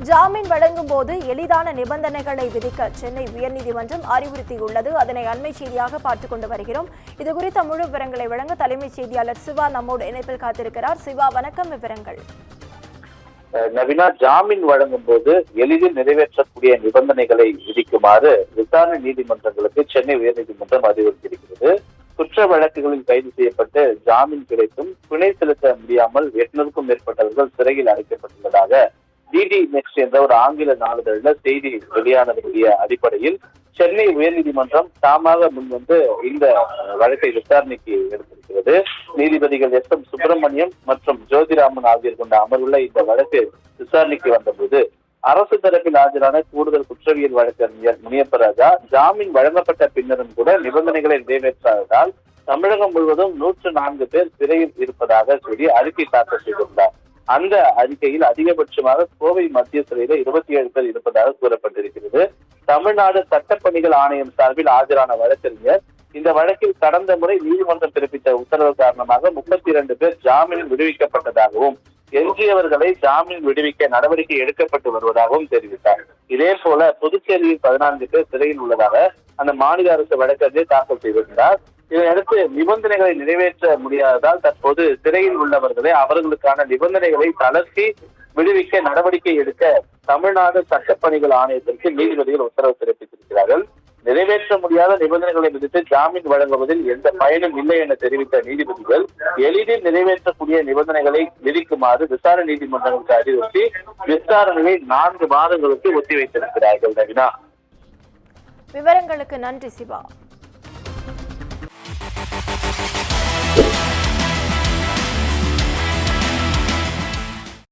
ஜாமீன் வழங்கும் போது எளிதான நிபந்தனைகளை விதிக்க சென்னை உயர்நீதிமன்றம் அறிவுறுத்தியுள்ளது. அதனை அண்மை செய்தியாக பார்த்துக் கொண்டு வருகிறோம். இதுகுறித்த முழு விவரங்களை வழங்க தலைமைச் செய்தியாளர் சிவா நம்மோடு இணைப்பில் காத்திருக்கிறார். சிவா, வணக்கம். விவரங்கள். நவீனா, ஜாமீன் வழங்கும் போது எளிதில் நிறைவேற்றக்கூடிய நிபந்தனைகளை விதிக்குமாறு விசாரணை நீதிமன்றங்களுக்கு சென்னை உயர்நீதிமன்றம் அறிவுறுத்தியிருக்கிறது. குற்ற வழக்குகளில் கைது செய்யப்பட்டு ஜாமீன் கிடைத்தும் பிணை செலுத்த முடியாமல் 800க்கும் மேற்பட்டவர்கள் சிறையில் அடைக்கப்பட்டுள்ளதாக டிடி நெக்ஸ்ட் என்ற ஒரு ஆங்கில நாளிதழில் செய்தி வெளியானதுடைய அடிப்படையில் சென்னை உயர்நீதிமன்றம் தாமாக முன்வந்து இந்த வழக்கை விசாரணைக்கு எடுத்திருக்கிறது. நீதிபதிகள் எஸ் எம் சுப்பிரமணியம் மற்றும் ஜோதிராமன் ஆகியோர் கொண்ட அமர்வுள்ள இந்த வழக்கு விசாரணைக்கு வந்தபோது அரசு தரப்பில் ஆஜரான கூடுதல் குற்றவியல் வழக்கறிஞர் முனியப்ப ராஜா ஜாமீன் வழங்கப்பட்ட பின்னரும் கூட நிபந்தனைகளை நிறைவேற்றாததால் தமிழகம் முழுவதும் 104 பேர் சிறையில் இருப்பதாக சொல்லி அறிக்கை தாக்கல் செய்திருந்தார். அந்த அறிக்கையில் அதிகபட்சமாக கோவை மத்திய சிறையில் 27 பேர் இருப்பதாக கூறப்பட்டிருக்கிறது. தமிழ்நாடு சட்டப்பணிகள் ஆணையம் சார்பில் ஆஜரான வழக்கறிஞர் இந்த வழக்கில் கடந்த முறை நீதிமன்றம் பிறப்பித்த உத்தரவு காரணமாக 32 பேர் ஜாமீனில் விடுவிக்கப்பட்டதாகவும் எஞ்சியவர்களை ஜாமீன் விடுவிக்க நடவடிக்கை எடுக்கப்பட்டு வருவதாகவும் தெரிவித்தார். இதே போல புதுச்சேரியில் 14 பேர் சிறையில் உள்ளதாக அந்த மாநில அரசு வழக்கறிஞர் தாக்கல் செய்திருந்தார். இதையடுத்து நிபந்தனைகளை நிறைவேற்ற முடியாததால் தற்போது சிறையில் உள்ளவர்களை அவர்களுக்கான நிபந்தனைகளை தளர்த்தி விடுவிக்க நடவடிக்கை எடுக்க தமிழ்நாடு சட்டப்பணிகள் ஆணையத்திற்கு நீதிபதிகள் உத்தரவு பிறப்பித்திருக்கிறார்கள். நிறைவேற்ற முடியாத நிபந்தனைகளை விதித்து ஜாமீன் வழங்குவதில் எந்த பயனும் இல்லை என தெரிவித்த நீதிபதிகள் எளிதில் நிறைவேற்றக்கூடிய நிபந்தனைகளை விதிக்குமாறு விசாரணை நீதிமன்றங்களுக்கு அறிவுறுத்தி விசாரணையை 4 மாதங்களுக்கு ஒத்திவைத்திருக்கிறார்கள். நவீனா, விவரங்களுக்கு நன்றி சிவா.